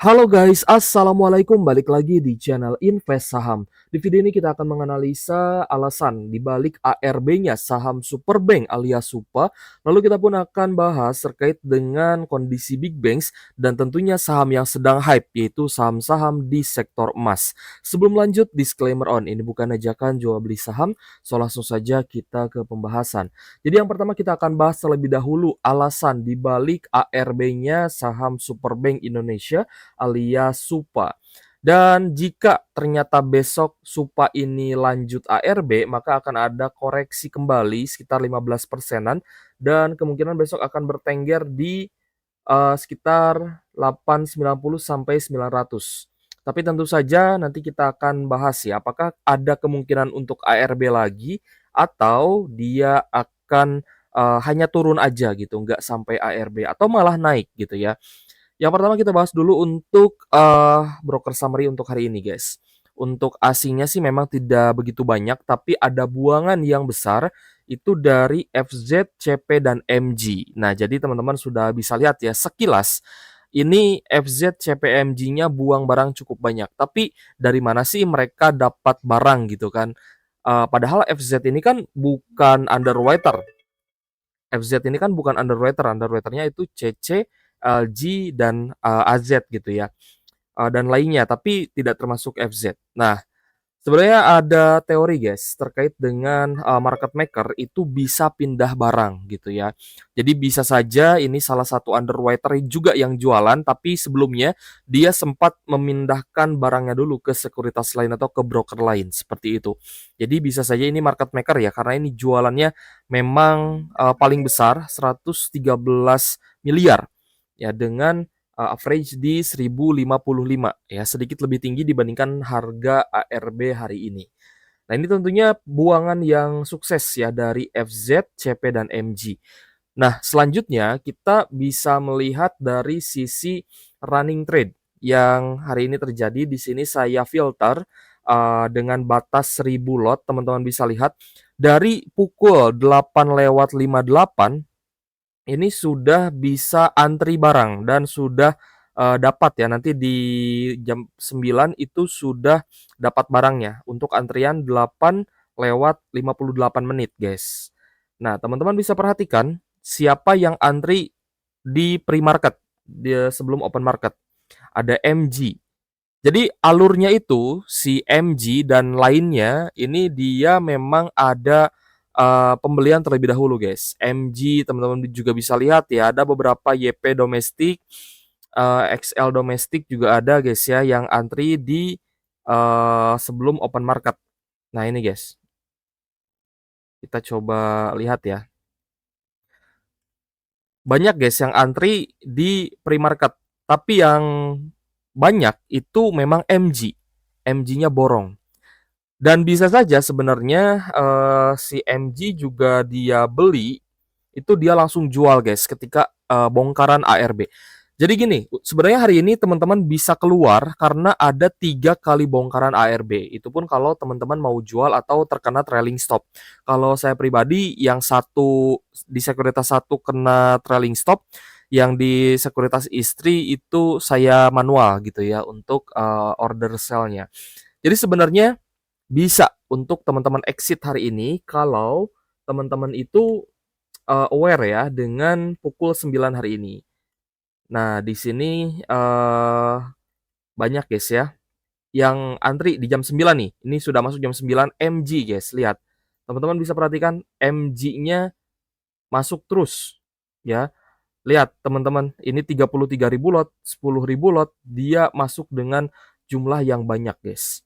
Halo guys, assalamualaikum. Balik lagi di channel Invest Saham. Di video ini kita akan menganalisa alasan dibalik ARB-nya saham Superbank alias SUPA. Lalu kita pun akan bahas terkait dengan kondisi big banks dan tentunya saham yang sedang hype, yaitu saham-saham di sektor emas. Sebelum lanjut, disclaimer on, ini bukan ajakan jual beli saham, so langsung saja kita ke pembahasan. Jadi yang pertama kita akan bahas terlebih dahulu alasan dibalik ARB-nya saham Superbank Indonesia alias SUPA. Dan jika ternyata besok SUPA ini lanjut ARB, maka akan ada koreksi kembali sekitar 15 persenan dan kemungkinan besok akan bertengger di sekitar 890 sampai 900. Tapi tentu saja nanti kita akan bahas ya, apakah ada kemungkinan untuk ARB lagi atau dia akan hanya turun aja gitu, nggak sampai ARB atau malah naik gitu ya. Yang pertama kita bahas dulu untuk, broker summary untuk hari ini, guys. Untuk asingnya sih memang tidak begitu banyak, tapi ada buangan yang besar itu dari FZ, CP, dan MG. Nah, jadi teman-teman sudah bisa lihat ya sekilas, ini FZ, CP, MG-nya buang barang cukup banyak. Tapi dari mana sih mereka dapat barang gitu kan? Padahal FZ ini kan bukan underwriter. FZ ini kan bukan underwriter, underwriternya itu CC, LG, dan AZ gitu ya, dan lainnya, tapi tidak termasuk FZ. Nah, sebenarnya ada teori guys terkait dengan market maker itu bisa pindah barang gitu ya. Jadi bisa saja ini salah satu underwriter juga yang jualan, tapi sebelumnya dia sempat memindahkan barangnya dulu ke sekuritas lain atau ke broker lain seperti itu. Jadi bisa saja ini market maker ya, karena ini jualannya memang paling besar 113 miliar ya, dengan average di 1055 ya, sedikit lebih tinggi dibandingkan harga ARB hari ini. Nah, ini tentunya buangan yang sukses ya dari FZ, CP, dan MG. Nah, selanjutnya kita bisa melihat dari sisi running trade yang hari ini terjadi. Di sini saya filter dengan batas 1000 lot. Teman-teman bisa lihat dari pukul 8:58 ini sudah bisa antri barang dan sudah dapat ya, nanti di jam 9 itu sudah dapat barangnya untuk antrian 8:58 menit, guys. Nah, teman-teman bisa perhatikan siapa yang antri di pre-market, sebelum open market. Ada MG. Jadi alurnya itu si MG dan lainnya ini dia memang ada pembelian terlebih dahulu, guys. MG teman-teman juga bisa lihat ya, ada beberapa YP domestik, XL domestik juga ada guys ya yang antri di sebelum open market. Nah ini guys, kita coba lihat ya. Banyak guys yang antri di pre-market, tapi yang banyak itu memang MG. MG-nya borong. Dan bisa saja sebenarnya si MG juga dia beli, itu dia langsung jual guys ketika bongkaran ARB. Jadi gini, sebenarnya hari ini teman-teman bisa keluar karena ada 3 kali bongkaran ARB. Itu pun kalau teman-teman mau jual atau terkena trailing stop. Kalau saya pribadi yang satu di sekuritas satu kena trailing stop, yang di sekuritas istri itu saya manual gitu ya untuk order sell-nya. Jadi sebenarnya bisa untuk teman-teman exit hari ini kalau teman-teman itu aware ya dengan pukul 9 hari ini. Nah, di sini banyak guys ya yang antri di jam 9 nih. Ini sudah masuk jam 9 MG guys, lihat. Teman-teman bisa perhatikan MG-nya masuk terus ya. Lihat teman-teman, ini 33.000 lot, 10.000 lot, dia masuk dengan jumlah yang banyak guys.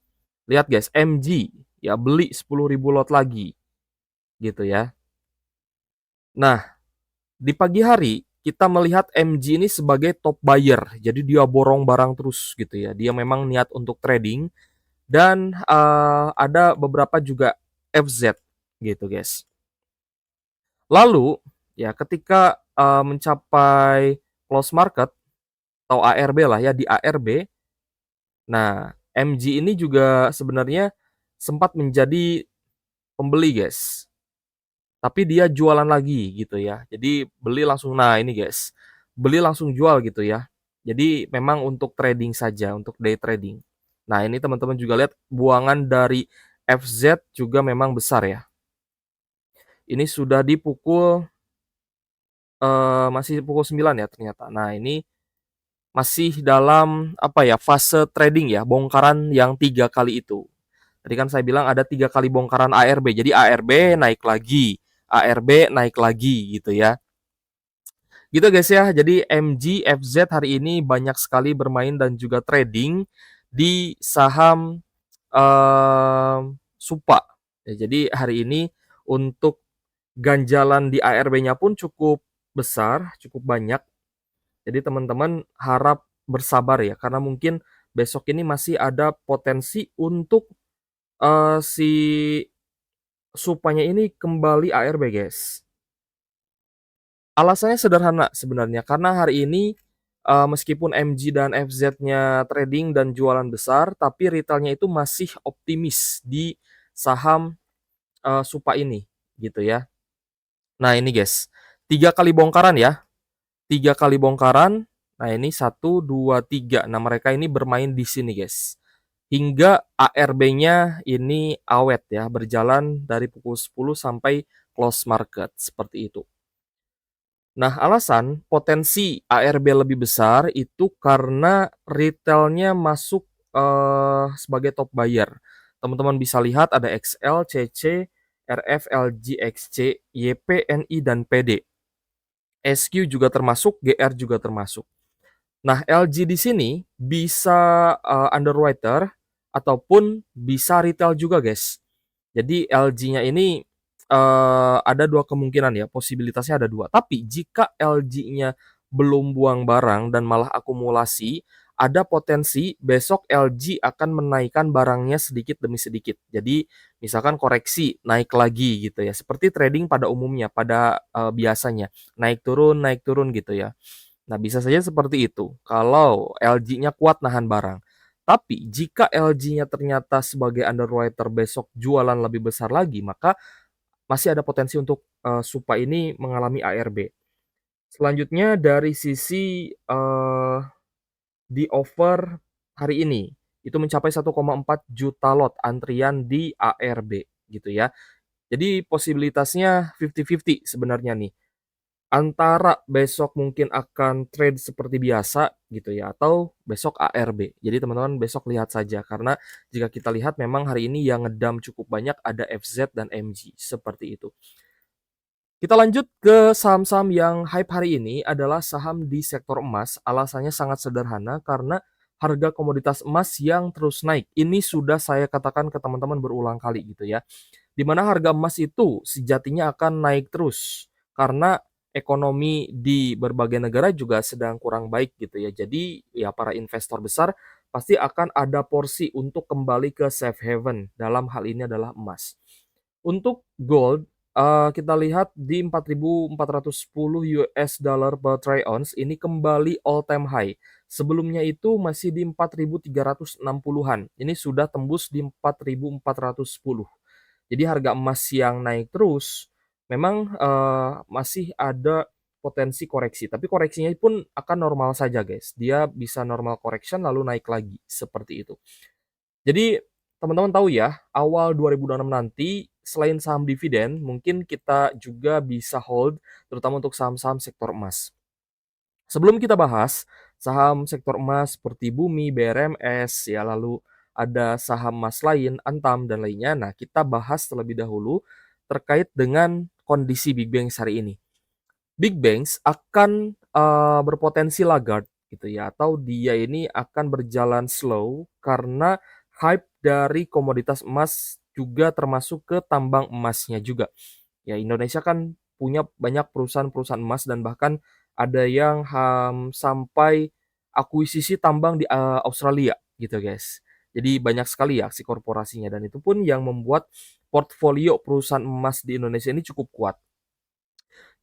Lihat guys, MG ya beli 10.000 lot lagi gitu ya. Nah, di pagi hari kita melihat MG ini sebagai top buyer. Jadi dia borong barang terus gitu ya. Dia memang niat untuk trading dan ada beberapa juga FZ gitu guys. Lalu ya ketika mencapai close market atau ARB lah ya, di ARB. Nah, MG ini juga sebenarnya sempat menjadi pembeli guys. Tapi dia jualan lagi gitu ya. Jadi beli langsung, nah ini guys, beli langsung jual gitu ya. Jadi memang untuk trading saja, untuk day trading. Nah, ini teman-teman juga lihat buangan dari FZ juga memang besar ya. Ini sudah di pukul masih pukul 9 ya ternyata. Nah, ini masih dalam apa ya, fase trading ya, bongkaran yang 3 kali itu. Tadi kan saya bilang ada 3 kali bongkaran ARB. Jadi ARB naik lagi, ARB naik lagi gitu ya. Gitu guys ya. Jadi MG FZ hari ini banyak sekali bermain dan juga trading di saham Supa. Ya, jadi hari ini untuk ganjalan di ARB-nya pun cukup besar, cukup banyak. Jadi teman-teman harap bersabar ya, karena mungkin besok ini masih ada potensi untuk si Supanya ini kembali ARB guys. Alasannya sederhana sebenarnya, karena hari ini meskipun MG dan FZ-nya trading dan jualan besar, tapi retailnya itu masih optimis di saham Supa ini gitu ya. Nah ini guys, 3 kali bongkaran ya, 3 kali bongkaran. Nah ini 1, 2, 3. Nah mereka ini bermain di sini guys. Hingga ARB-nya ini awet ya, berjalan dari pukul 10 sampai close market, seperti itu. Nah, alasan potensi ARB lebih besar itu karena retailnya masuk sebagai top buyer. Teman-teman bisa lihat ada XL, CC, RF, LG, XC, YP, NI, dan PD. SQ juga termasuk, GR juga termasuk. Nah, LG di sini bisa underwriter ataupun bisa retail juga, guys. Jadi LG-nya ini ada 2 kemungkinan ya, posibilitasnya ada 2. Tapi jika LG-nya belum buang barang dan malah akumulasi, ada potensi besok LG akan menaikkan barangnya sedikit demi sedikit. Jadi misalkan koreksi, naik lagi gitu ya. Seperti trading pada umumnya, pada biasanya, naik turun gitu ya. Nah, bisa saja seperti itu kalau LG-nya kuat nahan barang. Tapi jika LG-nya ternyata sebagai underwriter besok jualan lebih besar lagi, maka masih ada potensi untuk Supa ini mengalami ARB. Selanjutnya dari sisi di offer hari ini, itu mencapai 1,4 juta lot antrian di ARB gitu ya. Jadi posibilitasnya 50-50 sebenarnya nih. Antara besok mungkin akan trade seperti biasa gitu ya, atau besok ARB. Jadi teman-teman besok lihat saja, karena jika kita lihat memang hari ini yang ngedam cukup banyak ada FZ dan MG, seperti itu. Kita lanjut ke saham-saham yang hype hari ini adalah saham di sektor emas. Alasannya sangat sederhana karena harga komoditas emas yang terus naik. Ini sudah saya katakan ke teman-teman berulang kali gitu ya. Di mana harga emas itu sejatinya akan naik terus karena ekonomi di berbagai negara juga sedang kurang baik gitu ya. Jadi ya para investor besar pasti akan ada porsi untuk kembali ke safe haven. Dalam hal ini adalah emas. Untuk gold, kita lihat di 4.410 US dollar per troy ounce ini kembali all time high. Sebelumnya itu masih di 4.360-an. Ini sudah tembus di 4.410. Jadi harga emas yang naik terus memang masih ada potensi koreksi, tapi koreksinya pun akan normal saja, guys. Dia bisa normal correction lalu naik lagi, seperti itu. Jadi teman-teman tahu ya, awal 2026 nanti selain saham dividen, mungkin kita juga bisa hold terutama untuk saham-saham sektor emas. Sebelum kita bahas saham sektor emas seperti Bumi, BRMS, ya lalu ada saham emas lain, Antam dan lainnya. Nah, kita bahas terlebih dahulu terkait dengan kondisi Big Banks hari ini. Big Banks akan berpotensi laggard gitu ya, atau dia ini akan berjalan slow karena hype dari komoditas emas juga termasuk ke tambang emasnya juga. Ya, Indonesia kan punya banyak perusahaan-perusahaan emas dan bahkan ada yang sampai akuisisi tambang di Australia gitu guys. Jadi banyak sekali ya aksi korporasinya dan itu pun yang membuat portfolio perusahaan emas di Indonesia ini cukup kuat.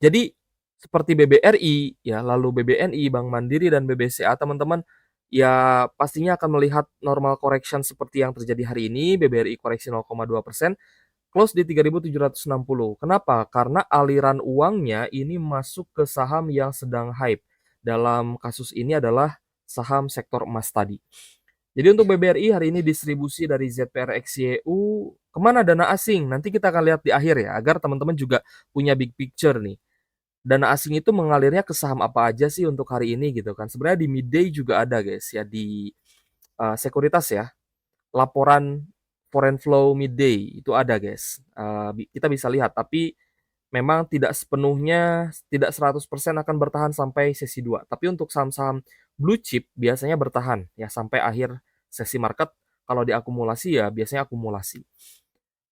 Jadi seperti BBRI ya, lalu BBNI, Bank Mandiri dan BBCA teman-teman ya pastinya akan melihat normal correction seperti yang terjadi hari ini. BBRI koreksi 0,2%, close di 3.760. Kenapa? Karena aliran uangnya ini masuk ke saham yang sedang hype. Dalam kasus ini adalah saham sektor emas tadi. Jadi untuk BBRI hari ini distribusi dari ZPRXYU kemana dana asing? Nanti kita akan lihat di akhir ya, agar teman-teman juga punya big picture nih. Dana asing itu mengalirnya ke saham apa aja sih untuk hari ini gitu kan. Sebenarnya di midday juga ada guys ya di sekuritas ya. Laporan foreign flow midday itu ada guys. Kita bisa lihat tapi memang tidak sepenuhnya, tidak 100% akan bertahan sampai sesi 2. Tapi untuk saham-saham blue chip biasanya bertahan ya sampai akhir sesi market. Kalau diakumulasi ya biasanya akumulasi.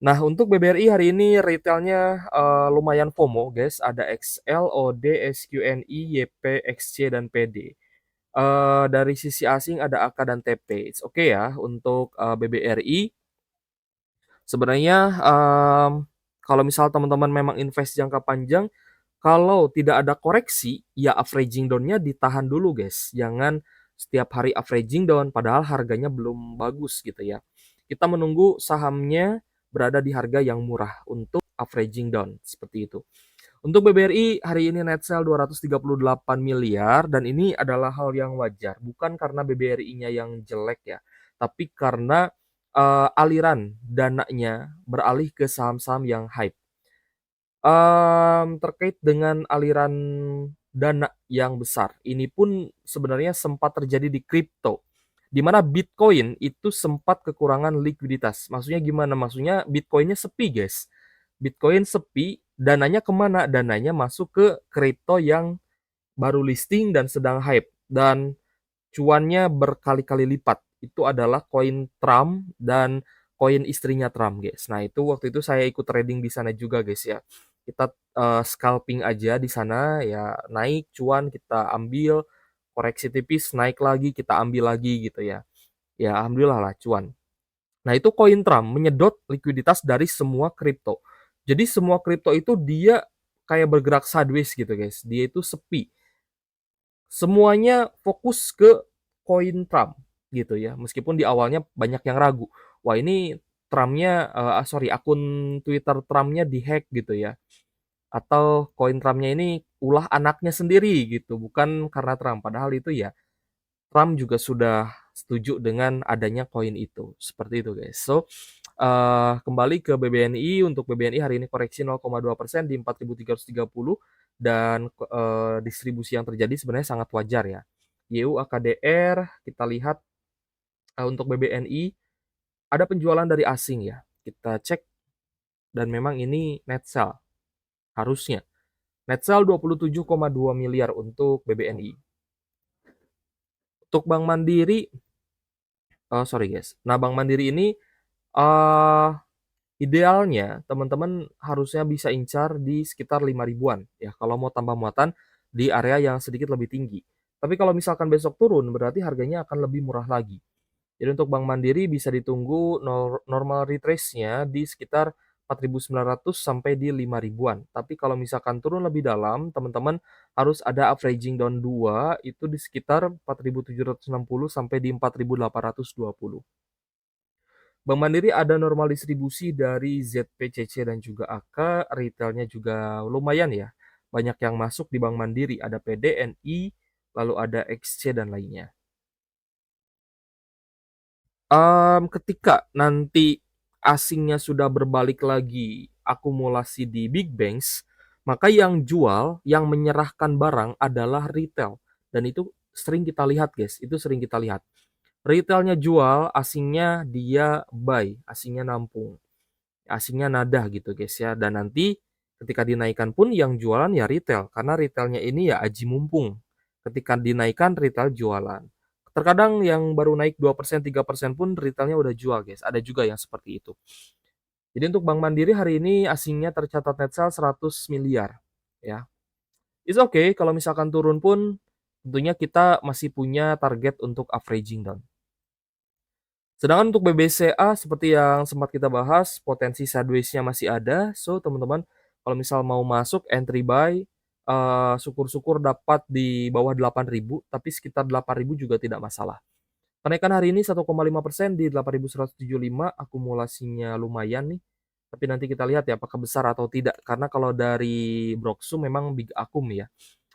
Nah, untuk BBRI hari ini retailnya lumayan FOMO guys, ada XL, OD, SQNI, YP, XC, dan PD. Dari sisi asing ada AK dan TP. It's oke ya untuk BBRI. Sebenarnya kalau misal teman-teman memang invest jangka panjang, kalau tidak ada koreksi, ya averaging down-nya ditahan dulu guys. Jangan setiap hari averaging down, padahal harganya belum bagus gitu ya. Kita menunggu sahamnya berada di harga yang murah untuk averaging down, seperti itu. Untuk BBRI hari ini net sale 238 miliar dan ini adalah hal yang wajar, bukan karena BBRI-nya yang jelek ya, tapi karena aliran dananya beralih ke saham-saham yang hype. Terkait dengan aliran dana yang besar, ini pun sebenarnya sempat terjadi di kripto, di mana Bitcoin itu sempat kekurangan likuiditas. Maksudnya gimana? Maksudnya Bitcoin-nya sepi, guys. Bitcoin sepi, dananya kemana? Dananya masuk ke kripto yang baru listing dan sedang hype. Dan cuannya berkali-kali lipat. Itu adalah koin Trump dan koin istrinya Trump, guys. Nah, itu waktu itu saya ikut trading di sana juga, guys ya. Kita scalping aja di sana ya, naik cuan kita ambil, koreksi tipis naik lagi kita ambil lagi gitu ya. Ya alhamdulillah lah cuan. Nah, itu koin Trump menyedot likuiditas dari semua kripto. Jadi semua kripto itu dia kayak bergerak sideways gitu, guys. Dia itu sepi. Semuanya fokus ke koin Trump gitu ya. Meskipun di awalnya banyak yang ragu. Wah, ini Trumpnya, sorry, akun Twitter Trumpnya dihack gitu ya. Atau koin Trumpnya ini ulah anaknya sendiri gitu, bukan karena Trump. Padahal itu ya Trump juga sudah setuju dengan adanya koin itu. Seperti itu guys. So, kembali ke BBNI, untuk BBNI hari ini koreksi 0,2% di 4.330 dan distribusi yang terjadi sebenarnya sangat wajar ya. YU AKDR kita lihat untuk BBNI ada penjualan dari asing ya. Kita cek dan memang ini net sell harusnya. Net sell 27,2 miliar untuk BBNI. Untuk Bank Mandiri, sorry guys. Nah, Bank Mandiri ini uh, idealnya teman-teman harusnya bisa incar di sekitar 5 ribuan ya kalau mau tambah muatan di area yang sedikit lebih tinggi. Tapi kalau misalkan besok turun berarti harganya akan lebih murah lagi. Jadi untuk Bank Mandiri bisa ditunggu normal retrace-nya di sekitar 4.900 sampai di 5 ribuan. Tapi kalau misalkan turun lebih dalam, teman-teman harus ada averaging down 2 itu di sekitar 4.760 sampai di 4.820. Bank Mandiri ada normal distribusi dari ZPCC dan juga AK, retailnya juga lumayan ya. Banyak yang masuk di Bank Mandiri, ada PDNI, lalu ada XC dan lainnya. Ketika nanti asingnya sudah berbalik lagi akumulasi di big banks, maka yang jual, yang menyerahkan barang adalah retail. Dan itu sering kita lihat guys, itu sering kita lihat. Retailnya jual, asingnya dia buy, asingnya nampung. Asingnya nada gitu guys ya. Dan nanti ketika dinaikkan pun yang jualan ya retail. Karena retailnya ini ya aji mumpung. Ketika dinaikkan retail jualan. Terkadang yang baru naik 2%, 3% pun retailnya udah jual guys. Ada juga yang seperti itu. Jadi untuk Bank Mandiri hari ini asingnya tercatat net sale 100 miliar. Ya. It's okay kalau misalkan turun pun tentunya kita masih punya target untuk averaging down. Sedangkan untuk BBCA seperti yang sempat kita bahas, potensi sideways-nya masih ada. So, teman-teman kalau misal mau masuk entry buy, syukur-syukur dapat di bawah 8.000, tapi sekitar 8.000 juga tidak masalah. Kenaikan hari ini 1,5% di 8.175, akumulasinya lumayan nih. Tapi nanti kita lihat ya apakah besar atau tidak. Karena kalau dari Broxu memang big akum ya.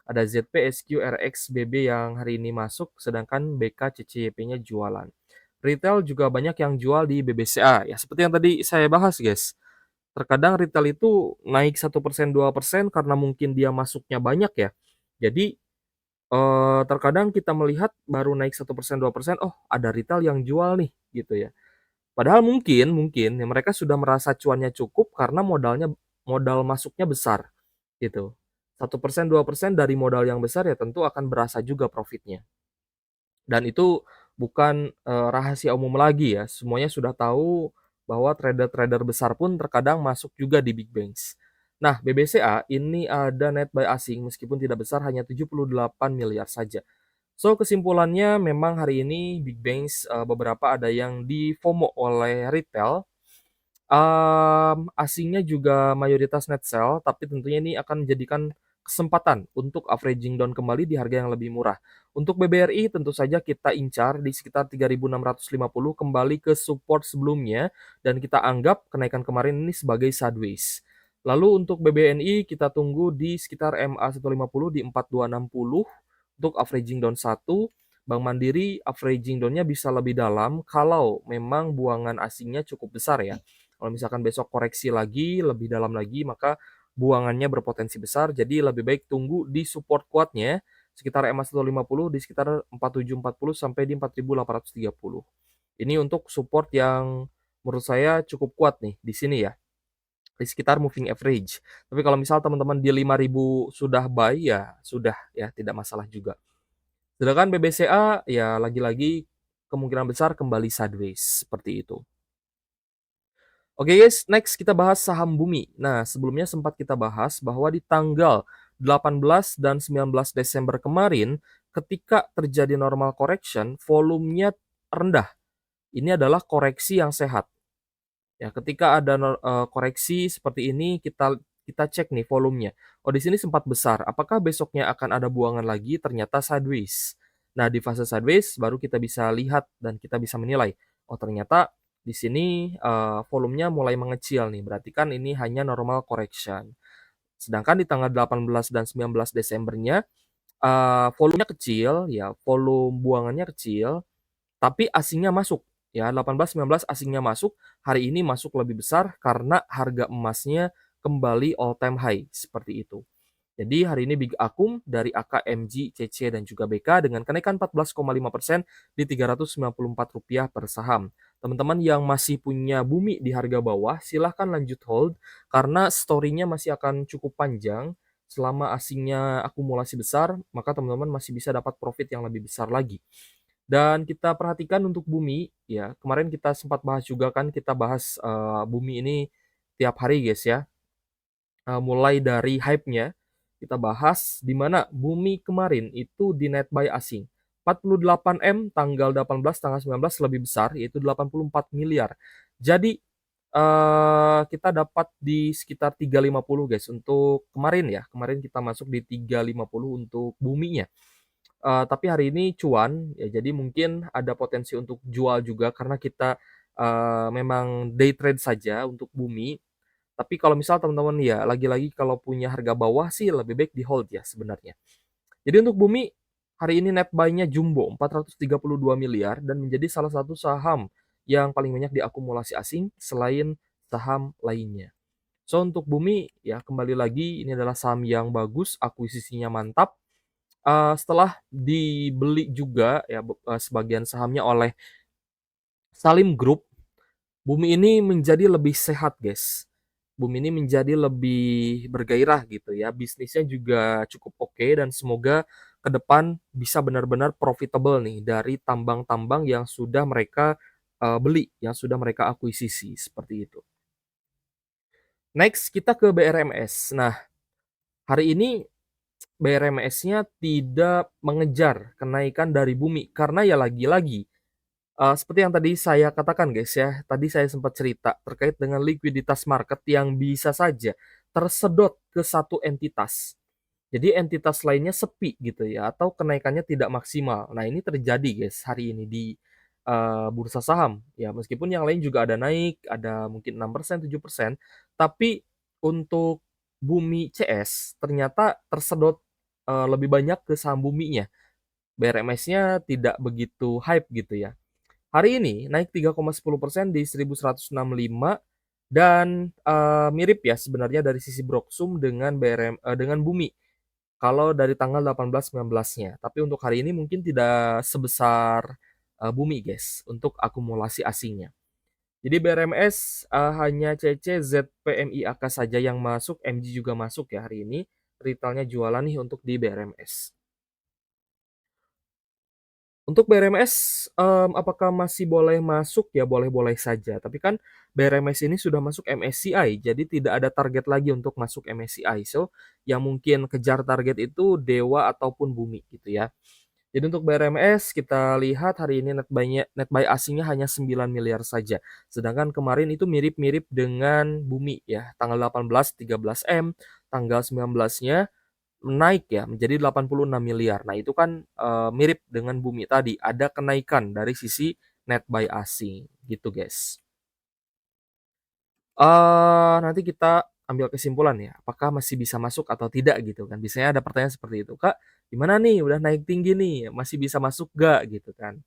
Ada ZP, SQ, RX, BB yang hari ini masuk, sedangkan BK, CCYP-nya jualan. Retail juga banyak yang jual di BBCA, ya seperti yang tadi saya bahas guys. Terkadang retail itu naik 1%, 2% karena mungkin dia masuknya banyak ya. Jadi, terkadang kita melihat baru naik 1%, 2%, oh ada retail yang jual nih, gitu ya. Padahal mungkin ya mereka sudah merasa cuannya cukup karena modal masuknya besar, gitu. 1%, 2% dari modal yang besar ya tentu akan berasa juga profitnya. Dan itu bukan, rahasia umum lagi ya, semuanya sudah tahu bahwa trader-trader besar pun terkadang masuk juga di big banks. Nah, BBCA ini ada net buy asing meskipun tidak besar, hanya 78 miliar saja. So, kesimpulannya memang hari ini big banks, beberapa ada yang di-FOMO oleh retail. Asingnya juga mayoritas net sell, tapi tentunya ini akan menjadikan kesempatan untuk averaging down kembali di harga yang lebih murah. Untuk BBRI tentu saja kita incar di sekitar 3.650 kembali ke support sebelumnya dan kita anggap kenaikan kemarin ini sebagai sideways. Lalu untuk BBNI kita tunggu di sekitar MA 150 di 4260 untuk averaging down 1. Bank Mandiri averaging down-nya bisa lebih dalam kalau memang buangan asingnya cukup besar ya. Kalau misalkan besok koreksi lagi, lebih dalam lagi, maka buangannya berpotensi besar. Jadi lebih baik tunggu di support kuatnya sekitar MA 150 di sekitar 4740 sampai di 4830. Ini untuk support yang menurut saya cukup kuat nih di sini ya, di sekitar moving average. Tapi kalau misal teman-teman di 5000 sudah buy ya sudah ya, tidak masalah juga. Sedangkan BBCA ya lagi-lagi kemungkinan besar kembali sideways seperti itu. Oke guys, next kita bahas saham Bumi. Nah, sebelumnya sempat kita bahas bahwa di tanggal 18 dan 19 Desember kemarin, ketika terjadi normal correction, volumenya rendah. Ini adalah koreksi yang sehat. Ya, ketika ada koreksi seperti ini, kita kita cek nih volumenya. Oh, di sini sempat besar. Apakah besoknya akan ada buangan lagi? Ternyata sideways. Nah, di fase sideways baru kita bisa lihat dan kita bisa menilai. Oh, ternyata di sini volumenya mulai mengecil nih. Berarti kan ini hanya normal correction. Sedangkan di tanggal 18 dan 19 Desembernya volumenya kecil, ya volume buangannya kecil, tapi asingnya masuk. Ya, 18, 19 asingnya masuk, hari ini masuk lebih besar karena harga emasnya kembali all time high, seperti itu. Jadi hari ini Big Akum dari AKMG, CC, dan juga BK dengan kenaikan 14,5% di Rp394 per saham. Teman-teman yang masih punya Bumi di harga bawah, silahkan lanjut hold karena story-nya masih akan cukup panjang. Selama asingnya akumulasi besar, maka teman-teman masih bisa dapat profit yang lebih besar lagi. Dan kita perhatikan untuk Bumi, ya kemarin kita sempat bahas juga kan, kita bahas Bumi ini tiap hari guys ya. Mulai dari hype-nya, kita bahas di mana Bumi kemarin itu di net buy asing. 48M tanggal 18, tanggal 19 lebih besar, yaitu 84 miliar. Jadi, kita dapat di sekitar 350 guys, untuk kemarin ya, kemarin kita masuk di 350 untuk Buminya. Tapi hari ini cuan, ya jadi mungkin ada potensi untuk jual juga karena kita, memang day trade saja untuk Bumi. Tapi kalau misal teman-teman ya lagi-lagi kalau punya harga bawah sih lebih baik di-hold ya sebenarnya. Jadi untuk Bumi, hari ini net buy-nya jumbo 432 miliar dan menjadi salah satu saham yang paling banyak diakumulasi asing selain saham lainnya. So untuk Bumi ya kembali lagi ini adalah saham yang bagus, akuisisinya mantap. Setelah dibeli juga ya sebagian sahamnya oleh Salim Group, Bumi ini menjadi lebih sehat, guys. Bumi ini menjadi lebih bergairah gitu ya. Bisnisnya juga cukup oke dan semoga ke depan bisa benar-benar profitable nih dari tambang-tambang yang sudah mereka beli, yang sudah mereka akuisisi seperti itu. Next kita ke BRMS. Nah, hari ini BRMS-nya tidak mengejar kenaikan dari Bumi karena ya lagi-lagi seperti yang tadi saya katakan guys ya, tadi saya sempat cerita terkait dengan likuiditas market yang bisa saja tersedot ke satu entitas. Jadi entitas lainnya sepi gitu ya, atau kenaikannya tidak maksimal. Nah ini terjadi guys hari ini di bursa saham. Ya meskipun yang lain juga ada naik, ada mungkin 6%, 7%, tapi untuk Bumi CS ternyata tersedot lebih banyak ke saham Buminya. BRMS-nya tidak begitu hype gitu ya. Hari ini naik 3,10% di 1.165 dan, mirip ya sebenarnya dari sisi Broksum dengan dengan Bumi, kalau dari tanggal 18, 19-nya. Tapi untuk hari ini mungkin tidak sebesar, Bumi guys, untuk akumulasi asingnya. Jadi BRMS, hanya CC, ZPMIAK saja yang masuk, MG juga masuk ya hari ini, retailnya jualan nih untuk di BRMS. Untuk BRMS, apakah masih boleh masuk? Ya boleh-boleh saja, tapi kan BRMS ini sudah masuk MSCI, jadi tidak ada target lagi untuk masuk MSCI. So, yang mungkin kejar target itu Dewa ataupun Bumi gitu ya. Jadi untuk BRMS kita lihat hari ini net buy asingnya hanya 9 miliar saja. Sedangkan kemarin itu mirip-mirip dengan Bumi ya, tanggal 18 13M, tanggal 19-nya naik ya menjadi 86 miliar. Nah itu kan, mirip dengan Bumi tadi, ada kenaikan dari sisi net buy asing gitu guys. Nanti kita ambil kesimpulan ya, apakah masih bisa masuk atau tidak gitu kan. Biasanya ada pertanyaan seperti itu, "Kak, gimana nih udah naik tinggi nih, masih bisa masuk gak?" Gitu kan.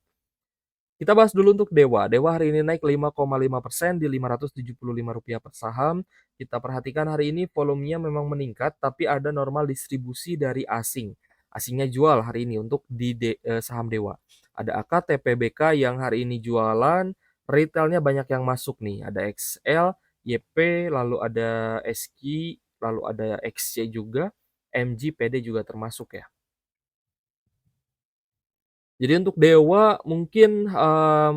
Kita bahas dulu untuk Dewa. Dewa hari ini naik 5,5% di Rp575 per saham. Kita perhatikan hari ini volumenya memang meningkat, tapi ada normal distribusi dari asing. Asingnya jual hari ini untuk di saham Dewa. Ada AKTPBK yang hari ini jualan, retailnya banyak yang masuk nih. Ada XL, YP, lalu ada SQ, lalu ada XC juga, MG, PD juga termasuk ya. Jadi untuk Dewa mungkin,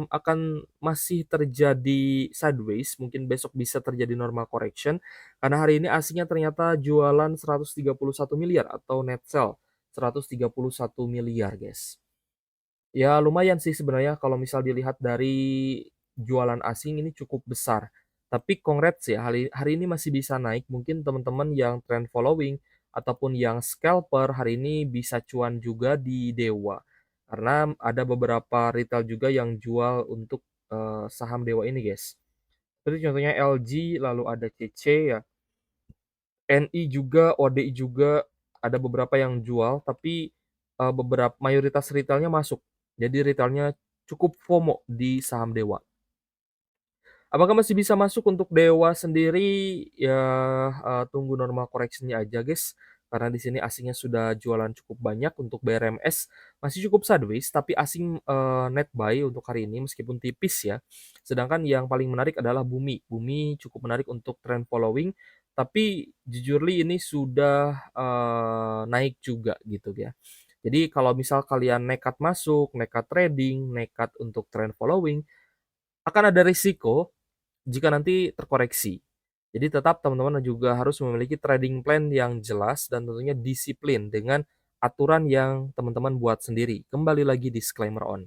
akan masih terjadi sideways, mungkin besok bisa terjadi normal correction, karena hari ini asingnya ternyata jualan 131 miliar atau net sell 131 miliar guys. Ya lumayan sih sebenarnya kalau misal dilihat dari jualan asing ini cukup besar. Tapi congrats ya, hari hari ini masih bisa naik, mungkin teman-teman yang trend following ataupun yang scalper hari ini bisa cuan juga di Dewa. Karena ada beberapa retail juga yang jual untuk, saham Dewa ini guys. Seperti contohnya LG, lalu ada CC ya, NI juga, ODI juga, ada beberapa yang jual, tapi, mayoritas retailnya masuk. Jadi retailnya cukup FOMO di saham Dewa. Apakah masih bisa masuk untuk Dewa sendiri? Ya, tunggu normal correction-nya aja guys, karena di sini asingnya sudah jualan cukup banyak. Untuk BRMS masih cukup sideways, tapi asing, net buy untuk hari ini meskipun tipis ya. Sedangkan yang paling menarik adalah Bumi. Bumi cukup menarik untuk trend following, tapi jujurly ini sudah, naik juga gitu ya. Jadi kalau misal kalian nekat masuk, nekat trading, nekat untuk trend following, akan ada risiko jika nanti terkoreksi. Jadi tetap teman-teman juga harus memiliki trading plan yang jelas dan tentunya disiplin dengan aturan yang teman-teman buat sendiri. Kembali lagi disclaimer on.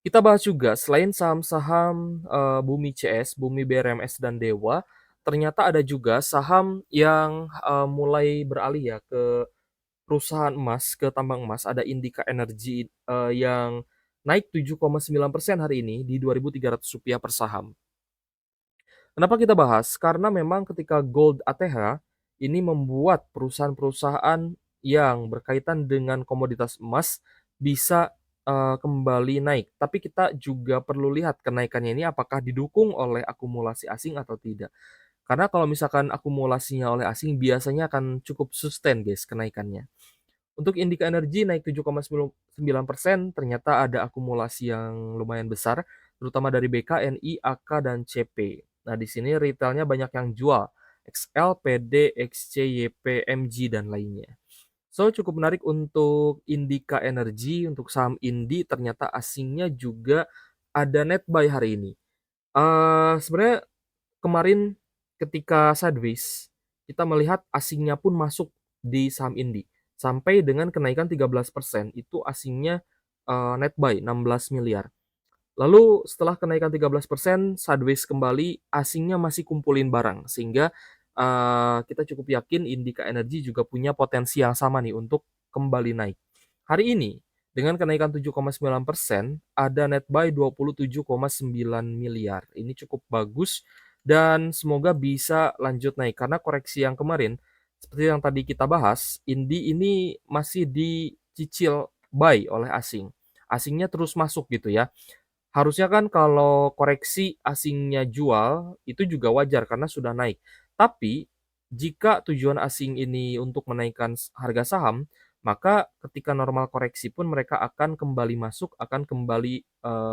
Kita bahas juga selain saham-saham, Bumi CS, Bumi BRMS dan Dewa, ternyata ada juga saham yang, mulai beralih ya ke perusahaan emas, ke tambang emas. Ada Indika Energy, yang naik 7,9% hari ini di Rp2.300 per saham. Kenapa kita bahas? Karena memang ketika gold ATH ini membuat perusahaan-perusahaan yang berkaitan dengan komoditas emas bisa, kembali naik. Tapi kita juga perlu lihat kenaikannya ini apakah didukung oleh akumulasi asing atau tidak. Karena kalau misalkan akumulasinya oleh asing biasanya akan cukup sustain guys kenaikannya. Untuk Indika Energy naik 7,9%, ternyata ada akumulasi yang lumayan besar, terutama dari BK, NI, AK, dan CP. Nah, di sini retailnya banyak yang jual, XL, PD, XC, YP, MG, dan lainnya. So, cukup menarik untuk Indika Energy, untuk saham Indi, ternyata asingnya juga ada net buy hari ini. Sebenarnya kemarin ketika sideways, kita melihat asingnya pun masuk di saham Indi. Sampai dengan kenaikan 13% itu asingnya, net buy 16 miliar. Lalu setelah kenaikan 13% sideways kembali, asingnya masih kumpulin barang. Sehingga, kita cukup yakin Indika Energy juga punya potensi yang sama nih untuk kembali naik. Hari ini dengan kenaikan 7,9% ada net buy 27,9 miliar. Ini cukup bagus dan semoga bisa lanjut naik karena koreksi yang kemarin Seperti yang tadi kita bahas, INDI ini masih dicicil buy oleh asing. Asingnya terus masuk gitu ya. Harusnya kan kalau koreksi asingnya jual, itu juga wajar karena sudah naik. Tapi, jika tujuan asing ini untuk menaikkan harga saham, maka ketika normal koreksi pun mereka akan kembali masuk, akan kembali,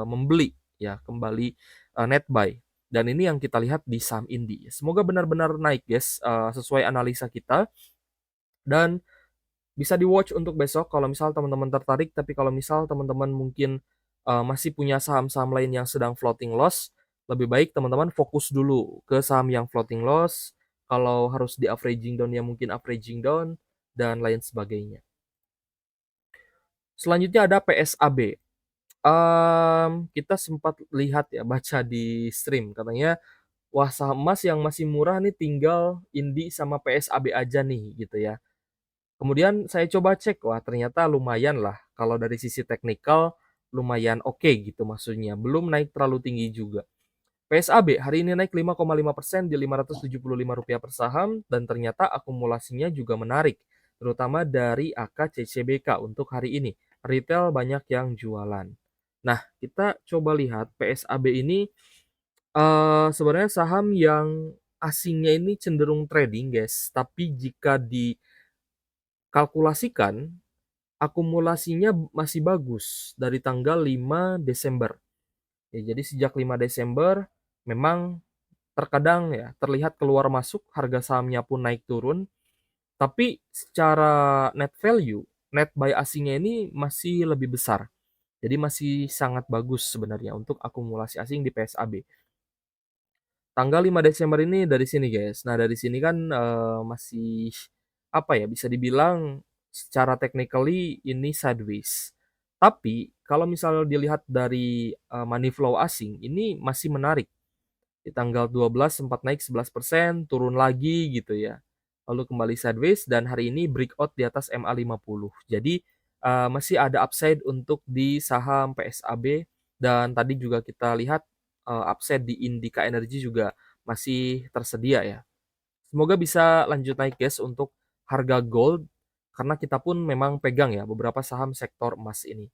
membeli ya, kembali, net buy. Dan ini yang kita lihat di saham INDI. Semoga benar-benar naik guys, sesuai analisa kita dan bisa di-watch untuk besok kalau misal teman-teman tertarik, tapi kalau misal teman-teman mungkin, masih punya saham-saham lain yang sedang floating loss, lebih baik teman-teman fokus dulu ke saham yang floating loss, kalau harus di-averaging down ya mungkin averaging down, dan lain sebagainya. Selanjutnya ada PSAB. Kita sempat lihat ya, baca di stream katanya, "Wah, saham emas yang masih murah nih tinggal INDI sama PSAB aja nih," gitu ya. Kemudian saya coba cek, wah ternyata lumayan lah, kalau dari sisi teknikal lumayan oke gitu maksudnya, belum naik terlalu tinggi juga. PSAB hari ini naik 5,5% di Rp575 per saham dan ternyata akumulasinya juga menarik, terutama dari AKCCBK untuk hari ini. Retail banyak yang jualan. Nah, kita coba lihat PSAB ini sebenarnya saham yang asingnya ini cenderung trading, guys. Tapi jika dikalkulasikan, akumulasinya masih bagus dari tanggal 5 Desember. Ya, jadi sejak 5 Desember memang terkadang ya terlihat keluar masuk, harga sahamnya pun naik turun, tapi secara net value, net buy asingnya ini masih lebih besar. Jadi masih sangat bagus sebenarnya untuk akumulasi asing di PSAB. Tanggal 5 Desember ini dari sini, guys. Nah, dari sini kan, masih, apa ya, bisa dibilang secara technically ini sideways. Tapi, kalau misalnya dilihat dari, money flow asing, ini masih menarik. Di tanggal 12 sempat naik 11%, turun lagi gitu ya. Lalu kembali sideways dan hari ini breakout di atas MA50. Jadi, masih ada upside untuk di saham PSAB dan tadi juga kita lihat, upside di Indika Energy juga masih tersedia ya. Semoga bisa lanjut naik guys untuk harga gold, karena kita pun memang pegang ya beberapa saham sektor emas ini.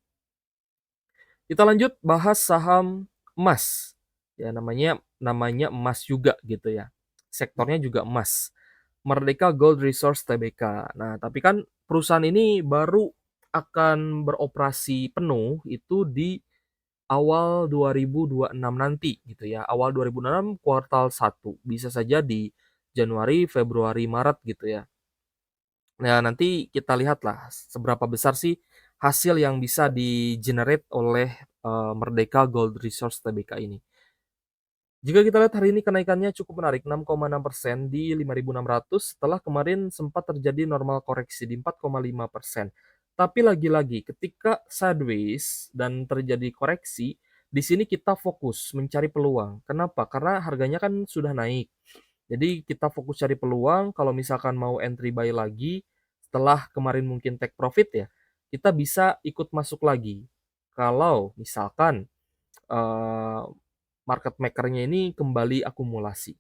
Kita lanjut bahas saham emas. Ya namanya namanya emas juga gitu ya. Sektornya juga emas. Merdeka Gold Resource Tbk. Nah, tapi kan perusahaan ini baru akan beroperasi penuh itu di awal 2026 nanti gitu ya. Awal 2026 kuartal 1. Bisa saja di Januari, Februari, Maret gitu ya. Nah, nanti kita lihatlah seberapa besar sih hasil yang bisa di-generate oleh, Merdeka Gold Resource Tbk ini. Jika kita lihat hari ini kenaikannya cukup menarik, 6,6% di 5.600 setelah kemarin sempat terjadi normal koreksi di 4,5%. Tapi lagi-lagi ketika sideways dan terjadi koreksi, di sini kita fokus mencari peluang. Kenapa? Karena harganya kan sudah naik. Jadi kita fokus cari peluang, kalau misalkan mau entry buy lagi, setelah kemarin mungkin take profit ya, kita bisa ikut masuk lagi. Kalau misalkan, eee, market maker-nya ini kembali akumulasi.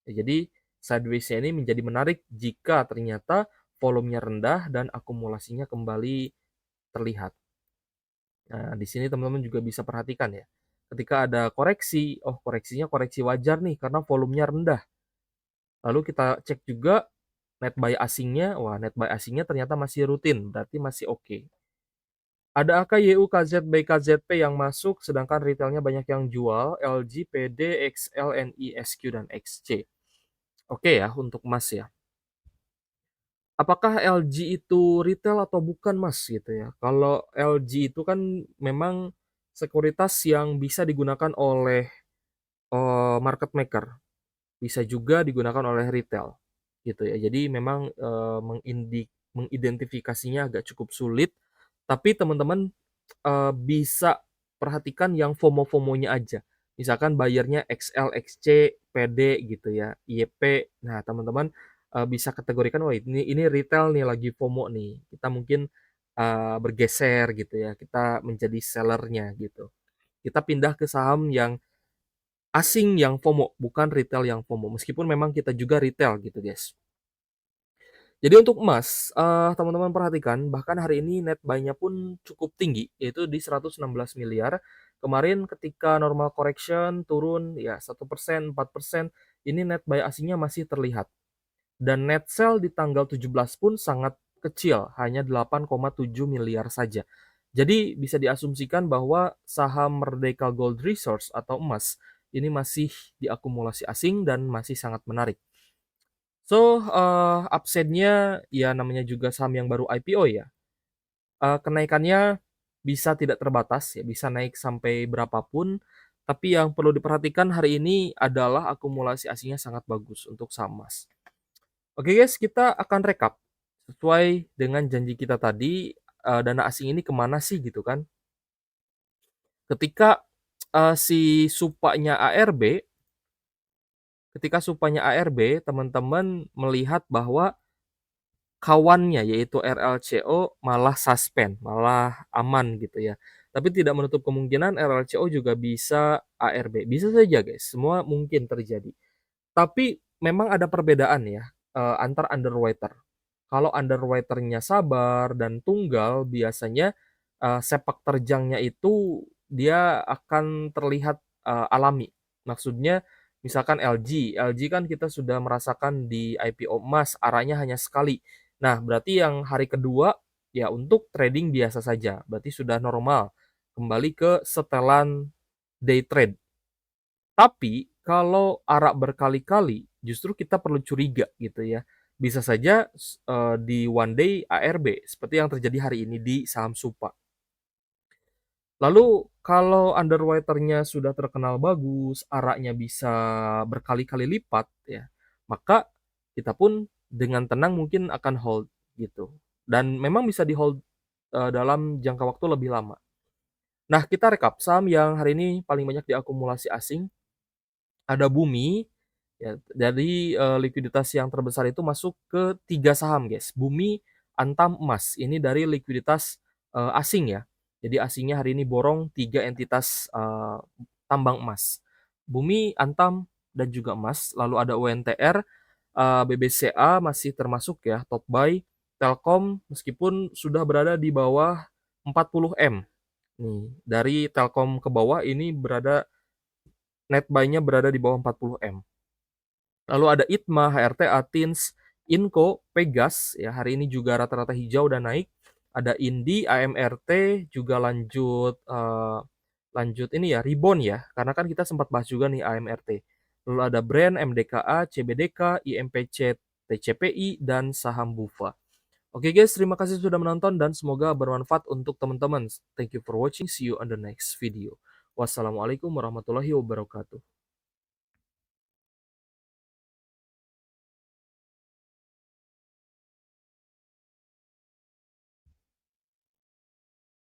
Ya, jadi sideways-nya ini menjadi menarik jika ternyata volumenya rendah dan akumulasinya kembali terlihat. Nah, di sini teman-teman juga bisa perhatikan ya, ketika ada koreksi, oh koreksinya koreksi wajar nih karena volumenya rendah. Lalu kita cek juga net buy asingnya, wah net buy asingnya ternyata masih rutin, berarti masih oke. Ada AKYU, KZB, KZP yang masuk, sedangkan retailnya banyak yang jual, LG, PD, XL, NI, SQ, dan XC. Oke ya, untuk emas ya. Apakah LG itu retail atau bukan Mas gitu ya? Kalau LG itu kan memang sekuritas yang bisa digunakan oleh market maker, bisa juga digunakan oleh retail gitu ya. Jadi memang, mengidentifikasinya agak cukup sulit, tapi teman-teman, bisa perhatikan yang FOMO-FOMO-nya aja. Misalkan buyer-nya XL, XC, PD gitu ya, YP. Nah, teman-teman, bisa kategorikan, "Wah, ini retail nih lagi FOMO nih." Kita mungkin, bergeser gitu ya, kita menjadi seller-nya gitu. Kita pindah ke saham yang asing yang FOMO, bukan retail yang FOMO. Meskipun memang kita juga retail gitu, guys. Jadi untuk emas, teman-teman perhatikan bahkan hari ini net buy-nya pun cukup tinggi, yaitu di 116 miliar. Kemarin ketika normal correction turun ya 1%, 4%, ini net buy asingnya masih terlihat. Dan net sell di tanggal 17 pun sangat kecil, hanya 8,7 miliar saja. Jadi bisa diasumsikan bahwa saham Merdeka Gold Resource atau emas ini masih diakumulasi asing dan masih sangat menarik. So, upside-nya ya namanya juga saham yang baru IPO ya, kenaikannya bisa tidak terbatas ya, bisa naik sampai berapapun. Tapi yang perlu diperhatikan hari ini adalah akumulasi asingnya sangat bagus untuk saham emas. Oke guys, kita akan rekap sesuai dengan janji kita tadi, dana asing ini kemana sih gitu kan. Ketika, si supanya ARB ketika supanya ARB teman-teman melihat bahwa kawannya yaitu RLCO malah suspend, malah aman gitu ya. Tapi tidak menutup kemungkinan RLCO juga bisa ARB, bisa saja guys, semua mungkin terjadi. Tapi memang ada perbedaan ya, antar underwriter. Kalau underwriter-nya sabar dan tunggal biasanya, sepak terjangnya itu dia akan terlihat, alami. Maksudnya misalkan LG kan kita sudah merasakan di IPO emas arahnya hanya sekali. Nah, berarti yang hari kedua ya untuk trading biasa saja, berarti sudah normal, kembali ke setelan day trade. Tapi kalau arak berkali-kali, justru kita perlu curiga gitu ya. Bisa saja di one day ARB seperti yang terjadi hari ini di saham Supa. Lalu kalau underwriter-nya sudah terkenal bagus, araknya bisa berkali-kali lipat ya, maka kita pun dengan tenang mungkin akan hold gitu. Dan memang bisa di-hold dalam jangka waktu lebih lama. Nah, kita rekap saham yang hari ini paling banyak diakumulasi asing. Ada Bumi, ya dari, likuiditas yang terbesar itu masuk ke 3 saham guys, Bumi, Antam, Emas. Ini dari likuiditas, asing ya. Jadi asingnya hari ini borong 3 entitas, tambang emas. Bumi, Antam, dan juga Emas. Lalu ada UNTR, BBCA masih termasuk ya top buy, Telkom meskipun sudah berada di bawah 40 M. Nih, dari Telkom ke bawah ini berada net buy-nya berada di bawah 40 M. Lalu ada ITMA, HRTA, TINS, Inco, Pegas, ya hari ini juga rata-rata hijau dan naik. Ada Indi, AMRT juga lanjut ini ya, rebound ya, karena kan kita sempat bahas juga nih AMRT. Lalu ada Brand, MDKA, CBDK, IMPC, TCPI, dan saham Bufa. Oke guys, terima kasih sudah menonton dan semoga bermanfaat untuk teman-teman. Thank you for watching. See you on the next video. Wassalamualaikum warahmatullahi wabarakatuh.